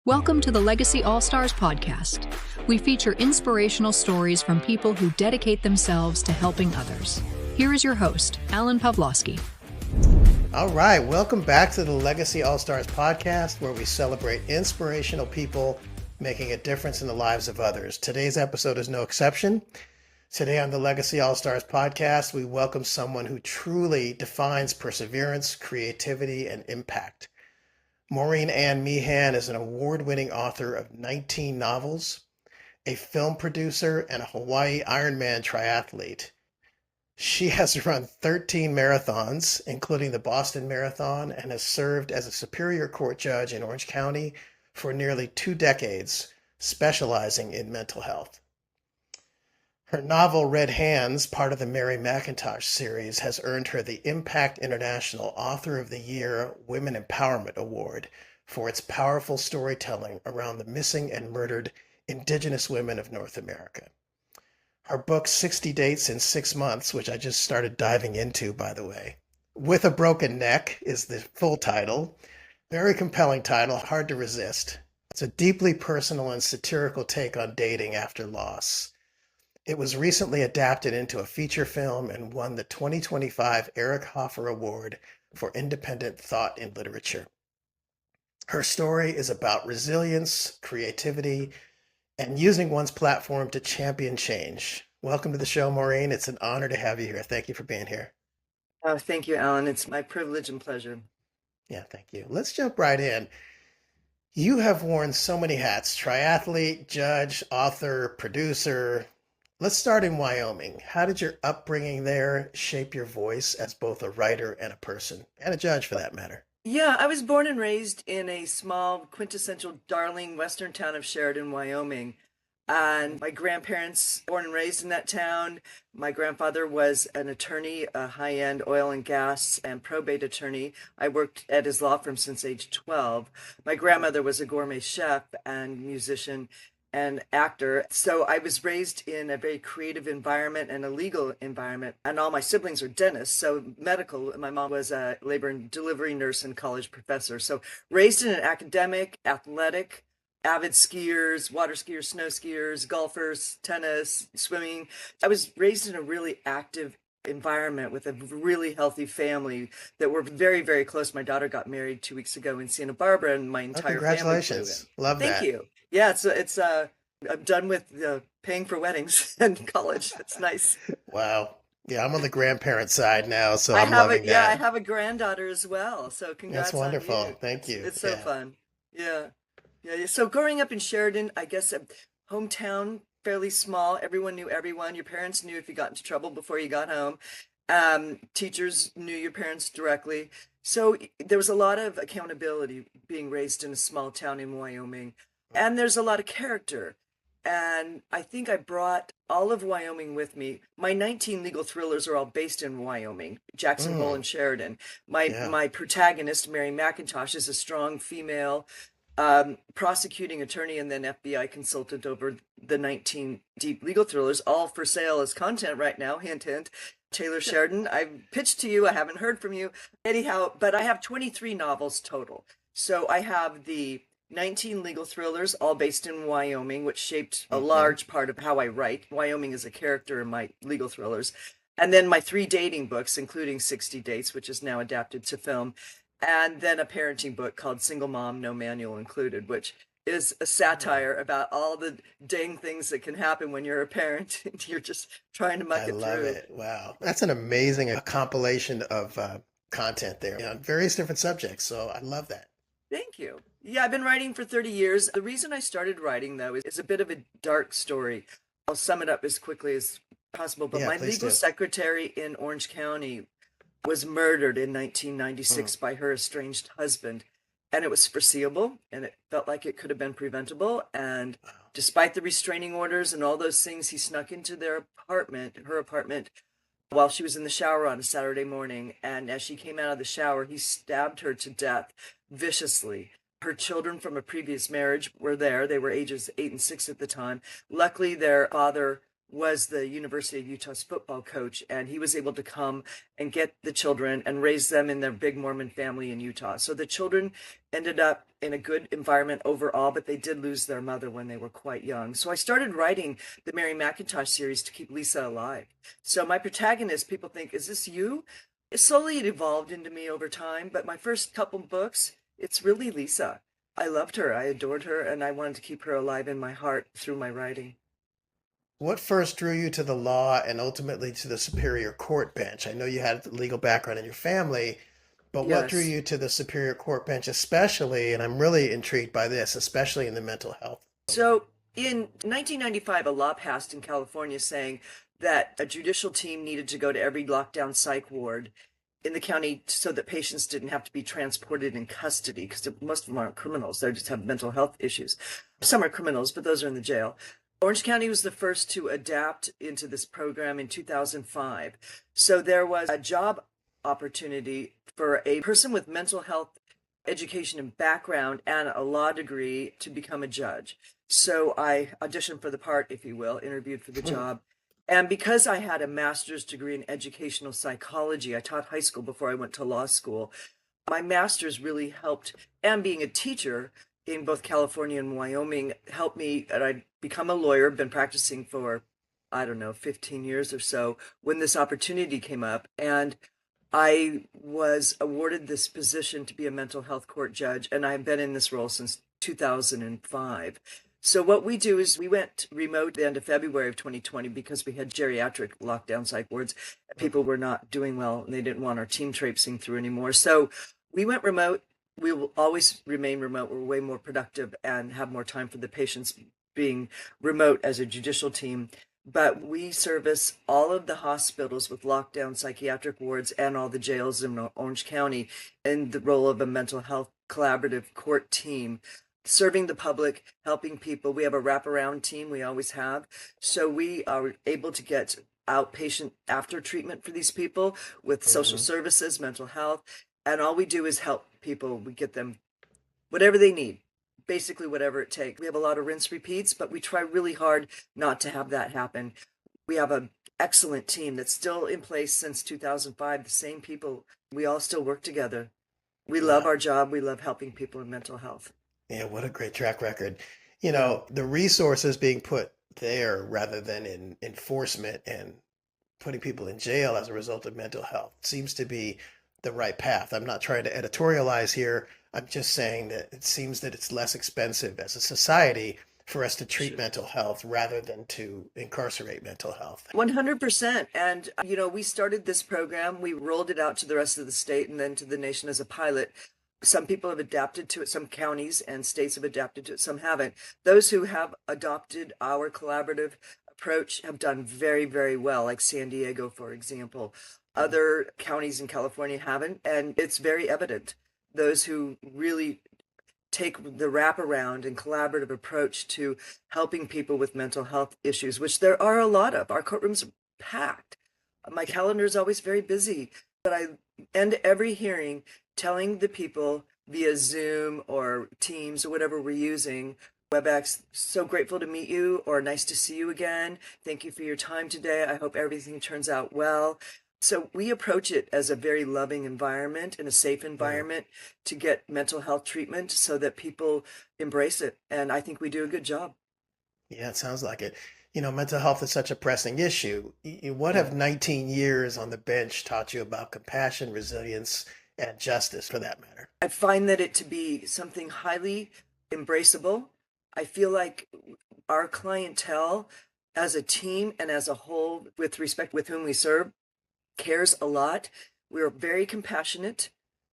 Welcome to the Legacy All-Stars podcast. We feature inspirational stories from people who dedicate themselves to helping others. Here is your host, Alan Pawlowski. All right, welcome back to the Legacy All-Stars podcast, where we celebrate inspirational people making a difference in the lives of others. Today's episode is no exception. Today on the Legacy All-Stars podcast, we welcome someone who truly defines perseverance, creativity, and impact. Maureen Meehan is an award-winning author of 19 novels, a film producer, and a Hawaii Ironman triathlete. She has run 13 marathons, including the Boston Marathon, and has served as a Superior Court judge in Orange County for nearly 2 decades, specializing in mental health. Her novel, Red Hands, part of the Mary McIntosh series, has earned her the Impact International Author of the Year Women Empowerment Award for its powerful storytelling around the missing and murdered Indigenous women of North America. Her book, 60 Dates in 6 Months, which I just started diving into, by the way, With a Broken Neck is the full title. Very compelling title, hard to resist. It's a deeply personal and satirical take on dating after loss. It was recently adapted into a feature film and won the 2025 Eric Hoffer Award for Independent Thought in Literature. Her story is about resilience, creativity, and using one's platform to champion change. Welcome to the show, Maureen. It's an honor to have you here. Thank you for being here. Oh, thank you, Alan. It's my privilege and pleasure. Yeah, thank you. Let's jump right in. You have worn so many hats: triathlete, judge, author, producer. Let's start in Wyoming. How did your upbringing there shape your voice as both a writer and a person, and a judge for that matter? Yeah, I was born and raised in a small, quintessential, darling western town of Sheridan, Wyoming. And my grandparents, born and raised in that town. My grandfather was an attorney, a high-end oil and gas and probate attorney. I worked at his law firm since age 12. My grandmother was a gourmet chef and musician and actor. So I was raised in a very creative environment and a legal environment. And all my siblings are dentists, so medical. My mom was a labor and delivery nurse and college professor. So raised in an academic, athletic, avid skiers, water skiers, snow skiers, golfers, tennis, swimming. I was raised in a really active environment with a really healthy family that were very, very close. My daughter got married 2 weeks ago in Santa Barbara, and my entire congratulations. family. Love that. Thank you. Yeah, it's I'm done with paying for weddings and college. That's nice. Wow. Yeah, I'm on the grandparent side now, so I I'm have loving that. Yeah, I have a granddaughter as well. So congrats. That's wonderful. On you. Thank you. It's so fun. Yeah. Yeah. So growing up in Sheridan, I guess a hometown, fairly small. Everyone knew everyone. Your parents knew if you got into trouble before you got home. Teachers knew your parents directly. So there was a lot of accountability being raised in a small town in Wyoming. And there's a lot of character. And I think I brought all of Wyoming with me. My 19 legal thrillers are all based in Wyoming, Jackson Hole and Sheridan. My protagonist, Mary McIntosh, is a strong female prosecuting attorney and then FBI consultant over the 19 deep legal thrillers, all for sale as content right now. Hint, hint. Taylor Sheridan, I've pitched to you. I haven't heard from you. Anyhow, but I have 23 novels total. So I have the 19 legal thrillers, all based in Wyoming, which shaped a large part of how I write. Wyoming is a character in my legal thrillers. And then my 3 dating books, including 60 Dates, which is now adapted to film. And then a parenting book called Single Mom, No Manual Included, which is a satire about all the dang things that can happen when you're a parent and you're just trying to muck it through. I love it. Wow. That's an amazing compilation of content there on various different subjects. So I love that. Thank you. Yeah, I've been writing for 30 years. The reason I started writing, though, is a bit of a dark story. I'll sum it up as quickly as possible. But my legal secretary in Orange County was murdered in 1996 by her estranged husband. And it was foreseeable, and it felt like it could have been preventable. And despite the restraining orders and all those things, he snuck into her apartment, while she was in the shower on a Saturday morning. And as she came out of the shower, he stabbed her to death viciously. Her children from a previous marriage were there. They were ages 8 and 6 at the time. Luckily, their father was the University of Utah's football coach, and he was able to come and get the children and raise them in their big Mormon family in Utah. So the children ended up in a good environment overall, but they did lose their mother when they were quite young. So I started writing the Mary McIntosh series to keep Lisa alive. So my protagonist, people think, is this you? Slowly it evolved into me over time, but my first couple books, it's really Lisa. I loved her, I adored her, and I wanted to keep her alive in my heart through my writing. What first drew you to the law and ultimately to the Superior Court bench? I know you had a legal background in your family, but what drew Yes. you to the Superior Court bench, especially, and I'm really intrigued by this, especially in the mental health? So in 1995, a law passed in California saying that a judicial team needed to go to every lockdown psych ward in the county so that patients didn't have to be transported in custody, because most of them aren't criminals. They just have mental health issues. Some are criminals, but those are in the jail. Orange County was the first to adapt into this program in 2005. So there was a job opportunity for a person with mental health education and background and a law degree to become a judge. So I auditioned for the part, if you will, interviewed for the job. And because I had a master's degree in educational psychology, I taught high school before I went to law school. My master's really helped, and being a teacher in both California and Wyoming helped me, and I become a lawyer, been practicing for, I don't know, 15 years or so, when this opportunity came up. And I was awarded this position to be a mental health court judge, and I've been in this role since 2005. So what we do is we went remote at the end of February of 2020 because we had geriatric lockdown psych wards. People were not doing well, and they didn't want our team traipsing through anymore. So we went remote. We will always remain remote. We're way more productive and have more time for the patients being remote as a judicial team. But we service all of the hospitals with lockdown psychiatric wards and all the jails in Orange County in the role of a mental health collaborative court team, serving the public, helping people. We have a wraparound team, we always have. So we are able to get outpatient after treatment for these people with social services, mental health. And all we do is help people. We get them whatever they need, basically whatever it takes. We have a lot of rinse repeats, but we try really hard not to have that happen. We have an excellent team that's still in place since 2005, the same people. We all still work together. We love Wow. our job. We love helping people in mental health. Yeah, what a great track record. You Yeah. know, the resources being put there rather than in enforcement and putting people in jail as a result of mental health seems to be the right path. I'm not trying to editorialize here. I'm just saying that it seems that it's less expensive as a society for us to treat Sure. mental health rather than to incarcerate mental health. 100%. And, you know, we started this program, we rolled it out to the rest of the state and then to the nation as a pilot. Some people have adapted to it, some counties and states have adapted to it, some haven't. Those who have adopted our collaborative approach have done very, very well, like San Diego, for example. Other counties in California haven't, and it's very evident. Those who really take the wraparound and collaborative approach to helping people with mental health issues, which there are a lot of. Our courtrooms are packed. My calendar is always very busy, but I end every hearing telling the people via Zoom or Teams or whatever we're using, WebEx, so grateful to meet you, or nice to see you again. Thank you for your time today. I hope everything turns out well. So we approach it as a very loving environment and a safe environment to get mental health treatment so that people embrace it. And I think we do a good job. Yeah, it sounds like it. You know, mental health is such a pressing issue. What Yeah. have 19 years on the bench taught you about compassion, resilience, and justice for that matter? I find that it to be something highly embraceable. I feel like our clientele as a team and as a whole, with respect with whom we serve, cares a lot. We're very compassionate.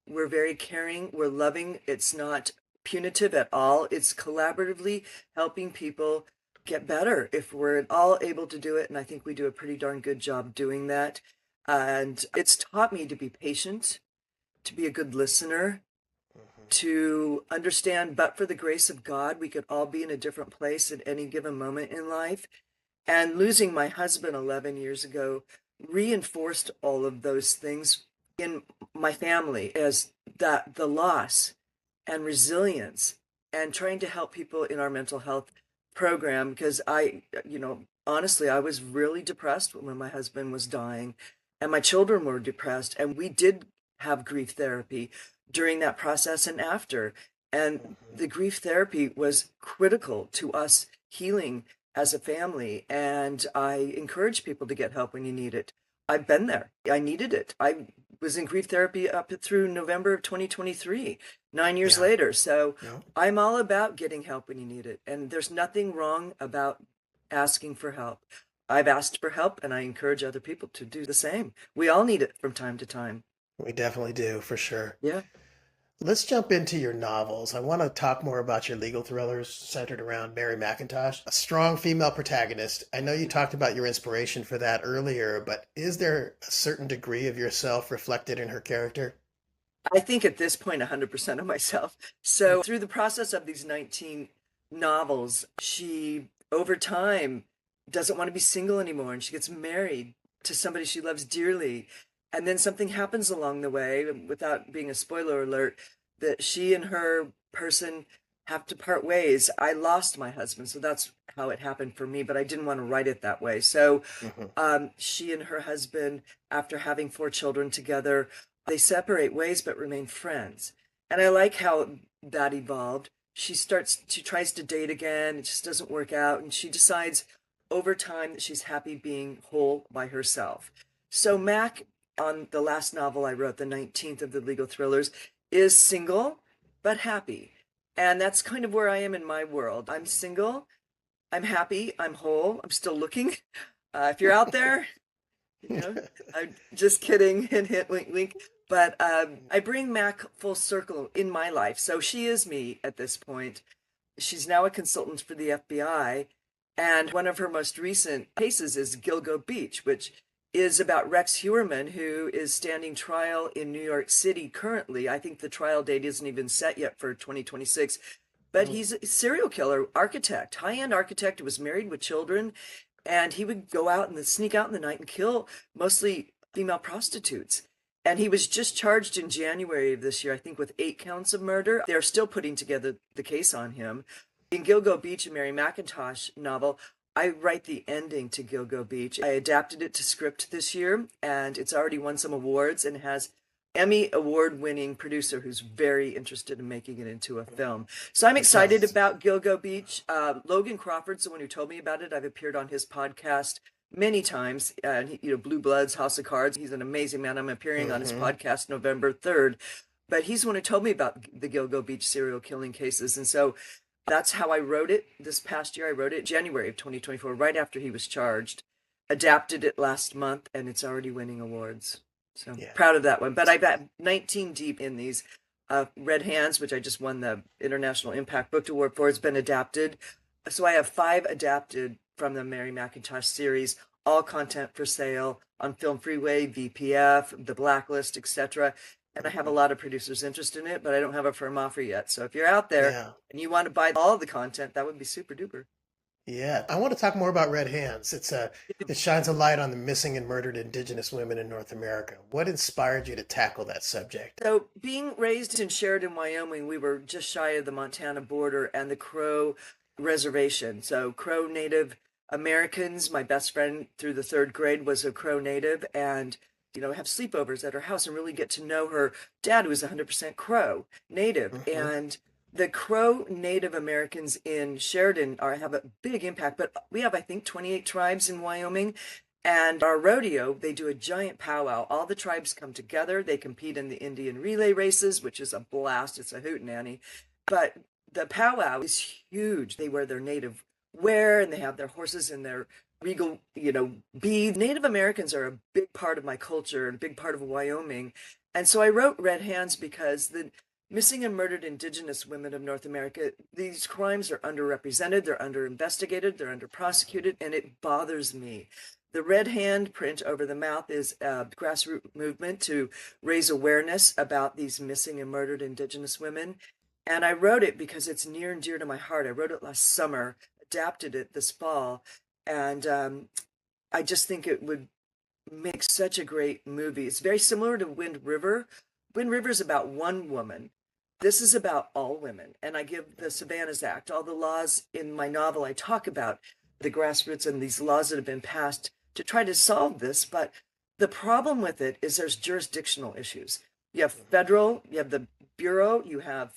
We're very caring. We're loving. It's not punitive at all. It's collaboratively helping people get better if we're all able to do it. And I think we do a pretty darn good job doing that. And it's taught me to be patient, to be a good listener, to understand, but for the grace of God, we could all be in a different place at any given moment in life. And losing my husband 11 years ago reinforced all of those things in my family, as that the loss and resilience and trying to help people in our mental health program, because I, you know, honestly, I was really depressed when my husband was dying, and my children were depressed, and we did have grief therapy during that process and after. And the grief therapy was critical to us healing as a family. And I encourage people to get help when you need it. I've been there. I needed it. I was in grief therapy up through November of 2023, 9 years Yeah. later. So No. I'm all about getting help when you need it. And there's nothing wrong about asking for help. I've asked for help and I encourage other people to do the same. We all need it from time to time. We definitely do, for sure. Yeah. Let's jump into your novels. I want to talk more about your legal thrillers centered around Mary McIntosh, a strong female protagonist. I know you talked about your inspiration for that earlier, but is there a certain degree of yourself reflected in her character? I think at this point, 100% of myself. So through the process of these 19 novels, she, over time, doesn't want to be single anymore, and she gets married to somebody she loves dearly. And then something happens along the way, without being a spoiler alert, that she and her person have to part ways. I lost my husband, so that's how it happened for me, but I didn't want to write it that way. So Hmm. she and her husband, after having 4 children together, they separate ways but remain friends. And I like how that evolved. She tries to date again, it just doesn't work out, and she decides over time that she's happy being whole by herself. So Mac, on the last novel I wrote, the 19th of the legal thrillers, is single but happy. And that's kind of where I am in my world. I'm single, I'm happy, I'm whole, I'm still looking. If you're out there, you know, I'm just kidding, hint, hint, wink, wink. But I bring Mac full circle in my life. So she is me at this point. She's now a consultant for the FBI. And one of her most recent cases is Gilgo Beach, which is about Rex Heuermann, who is standing trial in New York City currently. I think the trial date isn't even set yet for 2026. But Mm. he's a serial killer, architect, high-end architect who was married with children, and he would go out and then sneak out in the night and kill mostly female prostitutes. And he was just charged in January of this year, I think, with 8 counts of murder. They're still putting together the case on him. In Gilgo Beach, a Mary McIntosh novel, I write the ending to Gilgo Beach. I adapted it to script this year, and it's already won some awards and has Emmy award-winning producer who's very interested in making it into a film. So I'm It excited sounds, about Gilgo Beach. Logan Crawford's the one who told me about it. I've appeared on his podcast many times. Blue Bloods, House of Cards. He's an amazing man. I'm appearing on his mhm. podcast November 3rd. But he's the one who told me about the Gilgo Beach serial killing cases. And so that's how I wrote it this past year. I wrote it January of 2024, right after he was charged. Adapted it last month, and it's already winning awards. So Yeah. proud of that one. But I've got 19 deep in these. Red Hands, which I just won the International Impact Book Award for, has been adapted. So I have 5 adapted from the Mary McIntosh series, all content for sale on Film Freeway, VPF, The Blacklist, etc. And I have a lot of producers interested in it, but I don't have a firm offer yet. So if you're out there Yeah. and you want to buy all the content, that would be super duper. Yeah. I want to talk more about Red Hands. It shines a light on the missing and murdered Indigenous women in North America. What inspired you to tackle that subject? So, being raised in Sheridan, Wyoming, we were just shy of the Montana border and the Crow Reservation. So, Crow Native Americans, my best friend through the 3rd grade was a Crow Native, and have sleepovers at her house and really get to know her dad, who was 100% Crow Native. Hmm. And the Crow Native Americans in Sheridan have a big impact, but we have, I think, 28 tribes in Wyoming. And our rodeo, they do a giant powwow. All the tribes come together. They compete in the Indian relay races, which is a blast. It's a hootenanny. But the powwow is huge. They wear their native wear and they have their horses and their regal, beads. Native Americans are a big part of my culture and a big part of Wyoming. And so I wrote Red Hands because the missing and murdered Indigenous women of North America, these crimes are underrepresented, they're underinvestigated, they're underprosecuted, and it bothers me. The red hand print over the mouth is a grassroots movement to raise awareness about these missing and murdered Indigenous women. And I wrote it because it's near and dear to my heart. I wrote it last summer, adapted it this fall, and I just think it would make such a great movie. It's very similar to Wind River. Wind River is about one woman. This is about all women. And I give the Savannah's Act, all the laws in my novel I talk about the grassroots and these laws that have been passed to try to solve this. But the problem with it is there's jurisdictional issues. You have federal, you have the Bureau, you have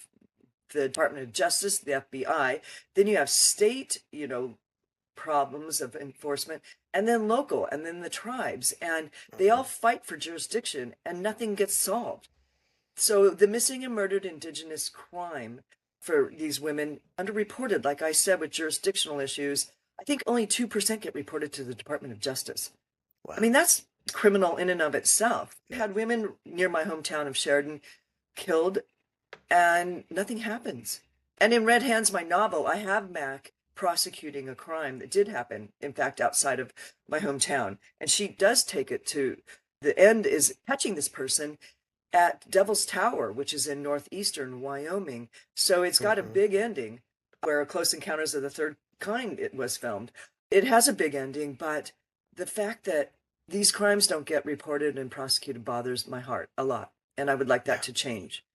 the Department of Justice, the FBI, then you have state, problems of enforcement, and then local, and then the tribes, and they all fight for jurisdiction and nothing gets solved. So the missing and murdered Indigenous crime for these women, underreported, like I said, with jurisdictional issues, I think only 2% get reported to the Department of Justice. Wow. I mean, that's criminal in and of itself. I had women near my hometown of Sheridan killed and nothing happens. And in Red Hands, my novel, I have Mac prosecuting a crime that did happen, in fact, outside of my hometown. And she does take it to the end, is catching this person at Devil's Tower, which is in northeastern Wyoming. So it's got a big ending where Close Encounters of the Third Kind it was filmed. It has a big ending, but the fact that these crimes don't get reported and prosecuted bothers my heart a lot. And I would like that to change.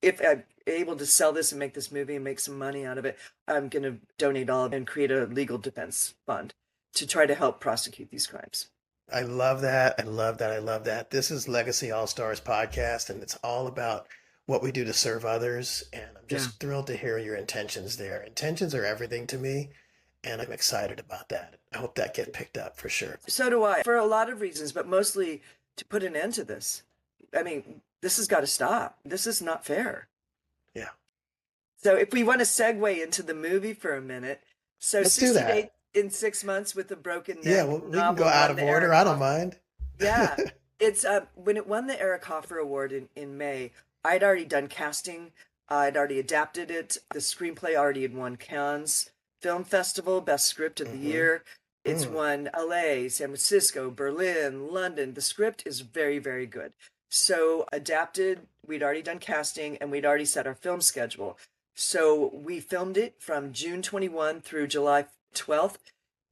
If I'm able to sell this and make this movie and make some money out of it, I'm going to donate all of it and create a legal defense fund to try to help prosecute these crimes. I love that. I love that. I love that. This is Legacy All Stars podcast, and it's all about what we do to serve others. And I'm just thrilled to hear your intentions there. Intentions are everything to me, and I'm excited about that. I hope that gets picked up for sure. So do I, for a lot of reasons, but mostly to put an end to this. I mean, this has got to stop. This is not fair. Yeah. So if we want to segue into the movie for a minute. So let's do that. In 6 months with a broken neck. Yeah, well, we can go out of order. I don't mind. Yeah. It's when it won the Eric Hoffer Award in May, I'd already done casting. I'd already adapted it. The screenplay already had won Cannes Film Festival, Best Script of the Year. It's won LA, San Francisco, Berlin, London. The script is very, very good. So adapted, we'd already done casting, and we'd already set our film schedule. So we filmed it from June 21 through July 12th.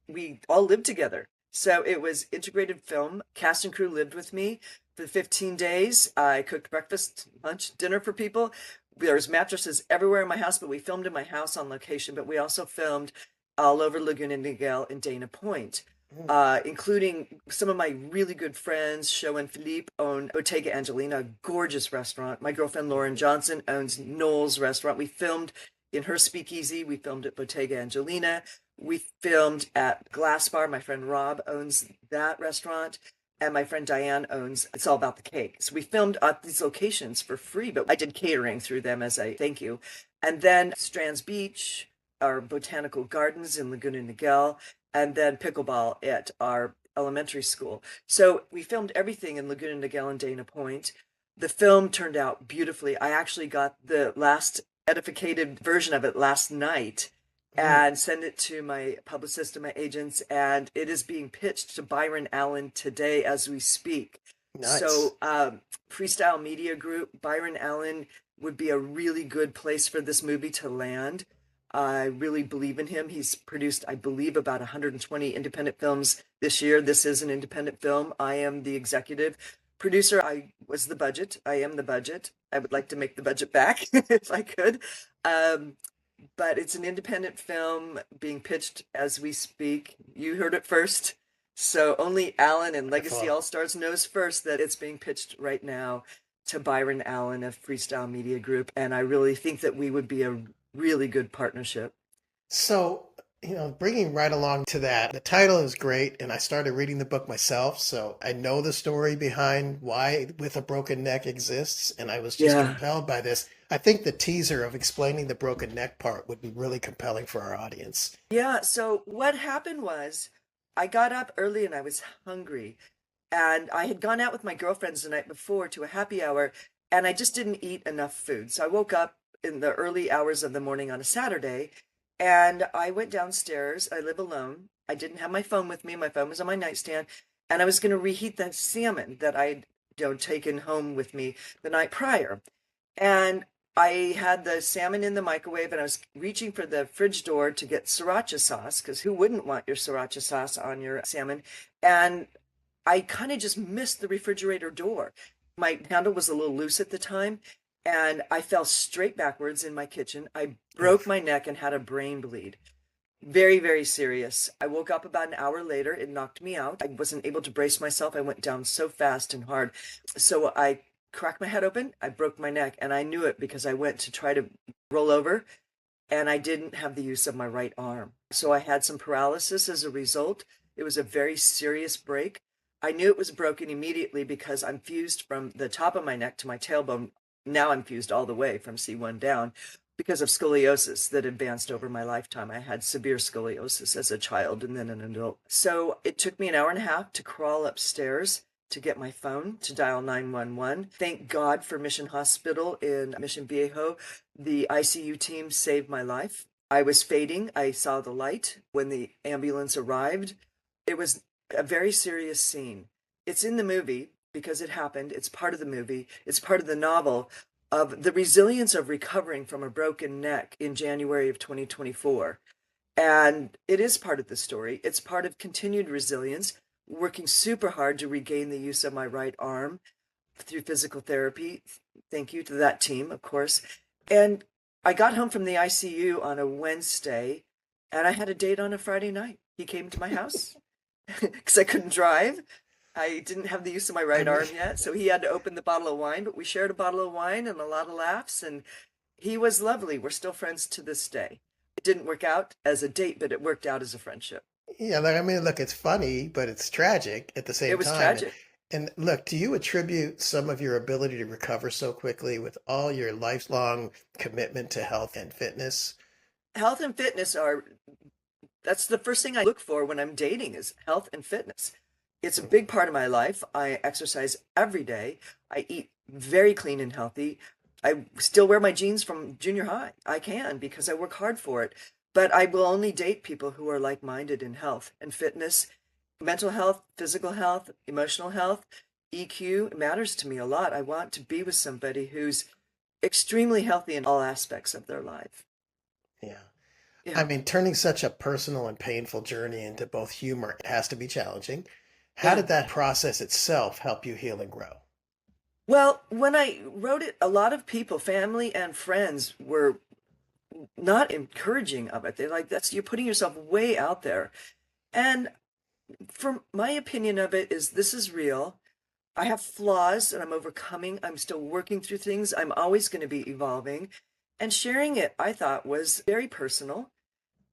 We all lived together. So it was integrated film. Cast and crew lived with me for 15 days. I cooked breakfast, lunch, dinner for people. There was mattresses everywhere in my house, but we filmed in my house on location. But we also filmed all over Laguna Niguel and Dana Point, including some of my really good friends. Show and Philippe own Bottega Angelina, a gorgeous restaurant. My girlfriend Lauren Johnson owns Noel's Restaurant. We filmed in her speakeasy. We filmed at Bottega Angelina. We filmed at Glass Bar. My friend Rob owns that restaurant. And my friend Diane owns It's All About the Cake. So we filmed at these locations for free, but I did catering through them as a thank you. And then Strands Beach, our botanical gardens in Laguna Niguel, and then pickleball at our elementary school. So we filmed everything in Laguna Niguel and Dana Point. The film turned out beautifully. I actually got the last edificated version of it last night and send it to my publicist and my agents, and it is being pitched to Byron Allen today as we speak. Nice. So Freestyle Media Group, Byron Allen would be a really good place for this movie to land. I really believe in him. He's produced, I believe, about 120 independent films this year. This is an independent film. I am the executive producer. I was the budget. I am the budget. I would like to make the budget back if I could. But it's an independent film being pitched as we speak. You heard it first. So only Alan and Legacy All Stars knows first that it's being pitched right now to Byron Allen of Freestyle Media Group. And I really think that we would be a really good partnership. So, bringing right along to that, the title is great. And I started reading the book myself. So I know the story behind why With a Broken Neck exists. And I was just compelled by this. I think the teaser of explaining the broken neck part would be really compelling for our audience. Yeah. So what happened was I got up early and I was hungry. And I had gone out with my girlfriends the night before to a happy hour, and I just didn't eat enough food. So I woke up in the early hours of the morning on a Saturday, and I went downstairs. I live alone. I didn't have my phone with me. My phone was on my nightstand, and I was going to reheat that salmon that I'd taken home with me the night prior. And I had the salmon in the microwave, and I was reaching for the fridge door to get sriracha sauce, because who wouldn't want your sriracha sauce on your salmon? And I kind of just missed the refrigerator door. My handle was a little loose at the time, and I fell straight backwards in my kitchen. I broke my neck and had a brain bleed. Very, very serious. I woke up about an hour later. It knocked me out. I wasn't able to brace myself. I went down so fast and hard. So I cracked my head open. I broke my neck, and I knew it because I went to try to roll over, and I didn't have the use of my right arm. So I had some paralysis as a result. It was a very serious break. I knew it was broken immediately because I'm fused from the top of my neck to my tailbone. Now I'm fused all the way from C1 down because of scoliosis that advanced over my lifetime. I had severe scoliosis as a child and then an adult. So it took me an hour and a half to crawl upstairs to get my phone to dial 911. Thank God for Mission Hospital in Mission Viejo. The ICU team saved my life. I was fading. I saw the light when the ambulance arrived. It was a very serious scene. It's in the movie because it happened. It's part of the movie. It's part of the novel of the resilience of recovering from a broken neck in January of 2024. And it is part of the story. It's part of continued resilience, working super hard to regain the use of my right arm through physical therapy. Thank you to that team, of course. And I got home from the ICU on a Wednesday, and I had a date on a Friday night. He came to my house because I couldn't drive. I didn't have the use of my right arm yet, so he had to open the bottle of wine, but we shared a bottle of wine and a lot of laughs, and he was lovely. We're still friends to this day. It didn't work out as a date, but it worked out as a friendship. Yeah, like I mean, look, it's funny, but it's tragic at the It same was time. tragic. And look, do you attribute some of your ability to recover so quickly with all your lifelong commitment to health and fitness? Health and fitness that's the first thing I look for when I'm dating is health and fitness. It's a big part of my life. I exercise every day. I eat very clean and healthy. I still wear my jeans from junior high. I can because I work hard for it. But I will only date people who are like-minded in health and fitness, mental health, physical health, emotional health. EQ matters to me a lot. I want to be with somebody who's extremely healthy in all aspects of their life. Yeah. I Yeah. mean, turning such a personal and painful journey into both humor has to be challenging. How Yeah. did that process itself help you heal and grow? Well, when I wrote it, a lot of people, family and friends, were not encouraging of it. They're like, that's, you're putting yourself way out there. And from my opinion of it is this is real. I have flaws and I'm overcoming. I'm still working through things. I'm always going to be evolving. And sharing it, I thought, was very personal.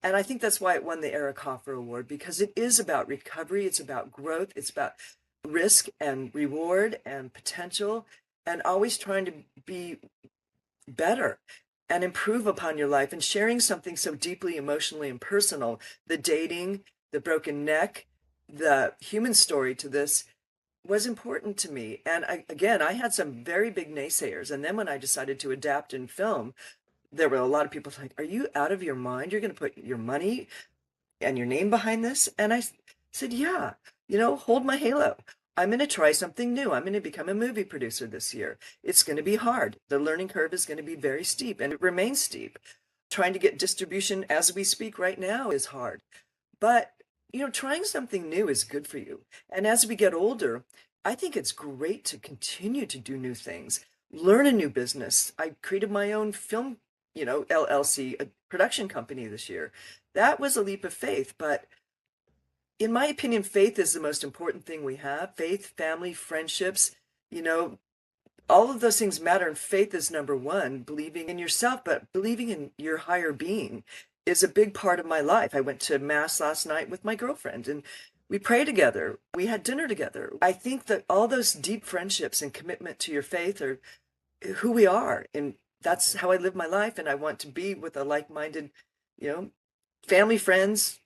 And I think that's why it won the Eric Hoffer Award, because it is about recovery. It's about growth. It's about risk and reward and potential, and always trying to be better and improve upon your life, and sharing something so deeply emotionally and personal. The dating, the broken neck, the human story to this was important to me. And again, I had some very big naysayers. And then when I decided to adapt in film, there were a lot of people like, are you out of your mind? You're going to put your money and your name behind this? And I said, yeah, hold my halo. I'm going to try something new. I'm going to become a movie producer this year. It's going to be hard. The learning curve is going to be very steep, and it remains steep. Trying to get distribution as we speak right now is hard. But, trying something new is good for you. And as we get older, I think it's great to continue to do new things, learn a new business. I created my own film, LLC, a production company this year. That was a leap of faith, but in my opinion, faith is the most important thing we have. Faith, family, friendships, you know, all of those things matter. And faith is number one, believing in yourself, but believing in your higher being is a big part of my life. I went to mass last night with my girlfriend and we prayed together. We had dinner together. I think that all those deep friendships and commitment to your faith are who we are. And that's how I live my life. And I want to be with a like-minded, you know, family, friends,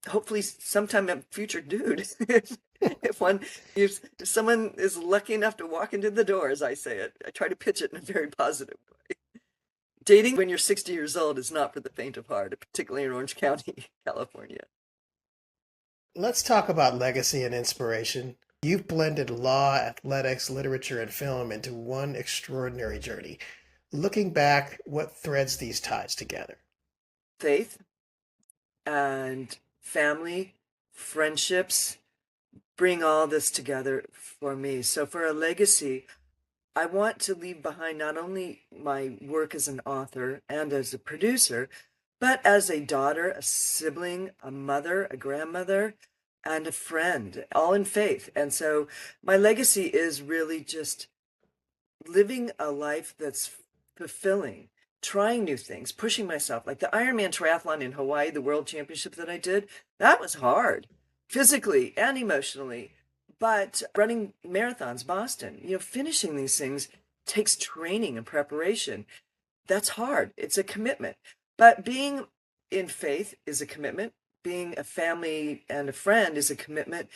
hopefully sometime a future dude. if someone is lucky enough to walk into the door, as I say it, I try to pitch it in a very positive way. Dating when you're 60 years old is not for the faint of heart, particularly in Orange County, California. Let's talk about legacy and inspiration. You've blended law, athletics, literature, and film into one extraordinary journey. Looking back, what threads these ties together? Faith and family, friendships bring all this together for me. So for a legacy, I want to leave behind not only my work as an author and as a producer, but as a daughter, a sibling, a mother, a grandmother, and a friend, all in faith. And so my legacy is really just living a life that's fulfilling, trying new things, pushing myself. Like the Ironman triathlon in Hawaii, the world championship that I did, that was hard, physically and emotionally. But running marathons, Boston, finishing these things takes training and preparation. That's hard. It's a commitment. But being in faith is a commitment. Being a family and a friend is a commitment.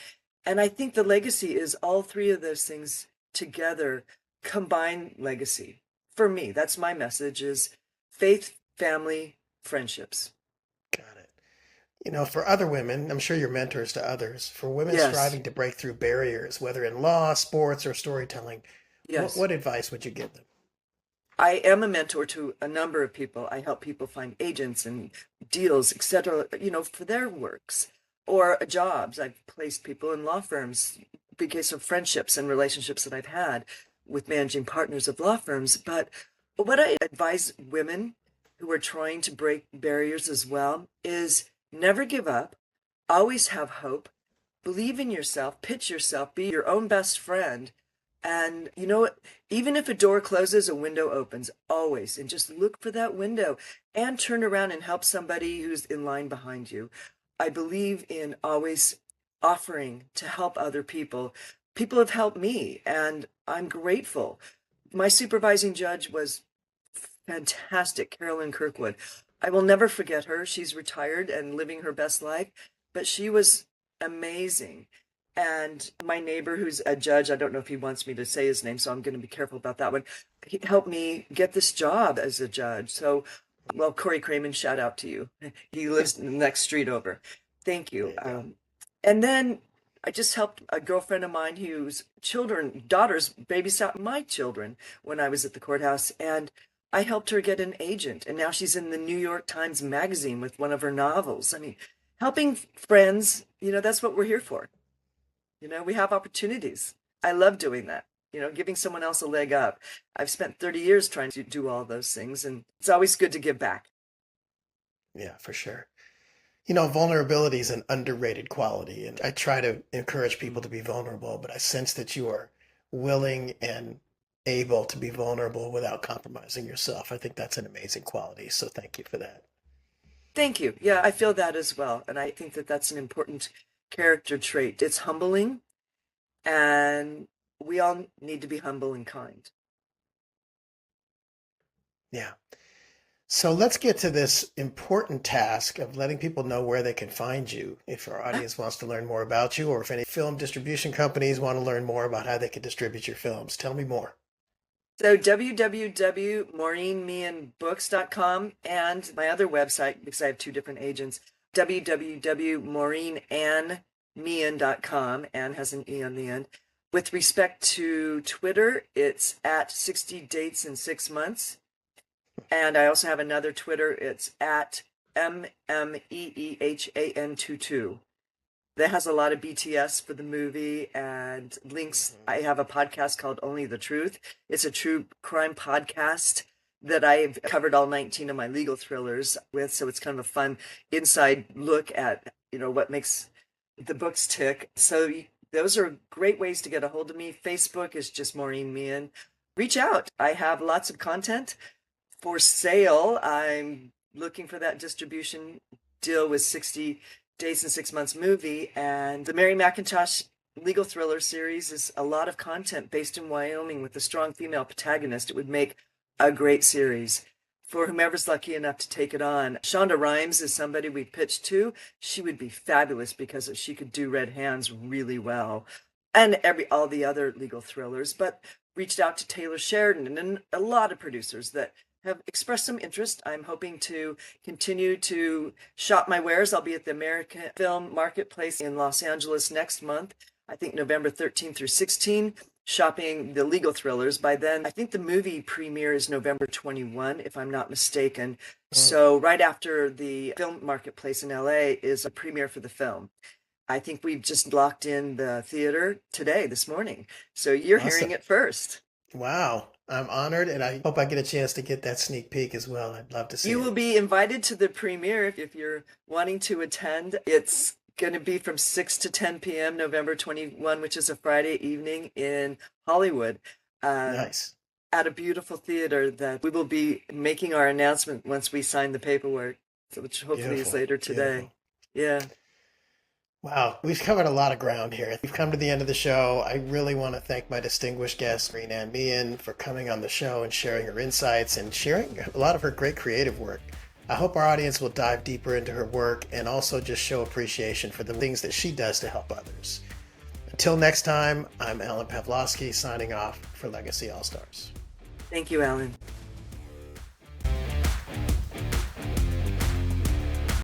And I think the legacy is all three of those things together, combined legacy. For me, that's my message, is faith, family, friendships. Got it. For other women, I'm sure you're mentors to others, for women Yes. striving to break through barriers, whether in law, sports, or storytelling, Yes. what advice would you give them? I am a mentor to a number of people. I help people find agents and deals, etc., for their works or jobs. I've placed people in law firms because of friendships and relationships that I've had with managing partners of law firms. But what I advise women who are trying to break barriers as well is never give up, always have hope, believe in yourself, pitch yourself, be your own best friend. And even if a door closes, a window opens, always. And just look for that window and turn around and help somebody who's in line behind you. I believe in always offering to help other people. People have helped me, and I'm grateful. My supervising judge was fantastic, Carolyn Kirkwood. I will never forget her. She's retired and living her best life, but she was amazing. And my neighbor, who's a judge, I don't know if he wants me to say his name, so I'm going to be careful about that one. He helped me get this job as a judge. So, well, Corey Cramen, shout out to you. He lives the next street over. Thank you. And then I just helped a girlfriend of mine whose daughters babysat my children when I was at the courthouse. And I helped her get an agent. And now she's in the New York Times Magazine with one of her novels. I mean, helping friends, that's what we're here for. We have opportunities. I love doing that, giving someone else a leg up. I've spent 30 years trying to do all those things, and it's always good to give back. Yeah, for sure. Vulnerability is an underrated quality, and I try to encourage people to be vulnerable, but I sense that you are willing and able to be vulnerable without compromising yourself. I think that's an amazing quality, so thank you for that. Thank you. Yeah, I feel that as well, and I think that that's an important character trait. It's humbling, and we all need to be humble and kind. Yeah. So let's get to this important task of letting people know where they can find you if our audience wants to learn more about you, or if any film distribution companies want to learn more about how they can distribute your films. Tell me more. So www.maureenmeehanbooks.com, and my other website, because I have two different agents, www.maureenandmeehan.com. Anne has an E on the end. With respect to Twitter, it's at 60 dates in 6 months. And I also have another Twitter. It's at MMEEHAN22. That has a lot of BTS for the movie and links. I have a podcast called Only the Truth. It's a true crime podcast that I've covered all 19 of my legal thrillers with. So it's kind of a fun inside look at, what makes the books tick. So those are great ways to get a hold of me. Facebook is just Maureen Meehan. Reach out. I have lots of content for sale. I'm looking for that distribution deal with 60 Days in 6 Months movie, and the Mary McIntosh legal thriller series is a lot of content based in Wyoming with a strong female protagonist. It would make a great series for whomever's lucky enough to take it on. Shonda Rhimes is somebody we pitched to. She would be fabulous because she could do Red Hands really well, and all the other legal thrillers. But reached out to Taylor Sheridan and a lot of producers that have expressed some interest. I'm hoping to continue to shop my wares. I'll be at the American Film Marketplace in Los Angeles next month, I think November 13th through 16th, shopping the legal thrillers. By then, I think the movie premiere is November 21, if I'm not mistaken. So right after the Film Marketplace in LA is a premiere for the film. I think we've just locked in the theater this morning. So you're hearing it first. Wow. I'm honored, and I hope I get a chance to get that sneak peek as well. I'd love to see You it. will be invited to the premiere if you're wanting to attend. It's going to be from 6 to 10 p.m. November 21, which is a Friday evening in Hollywood. Nice. At a beautiful theater that we will be making our announcement once we sign the paperwork, so which hopefully is Beautiful. later today. Yeah. Wow, we've covered a lot of ground here. We've come to the end of the show. I really want to thank my distinguished guest, Meehan, for coming on the show and sharing her insights and sharing a lot of her great creative work. I hope our audience will dive deeper into her work and also just show appreciation for the things that she does to help others. Until next time, I'm Alan Pavlovsky signing off for Legacy All Stars. Thank you, Alan.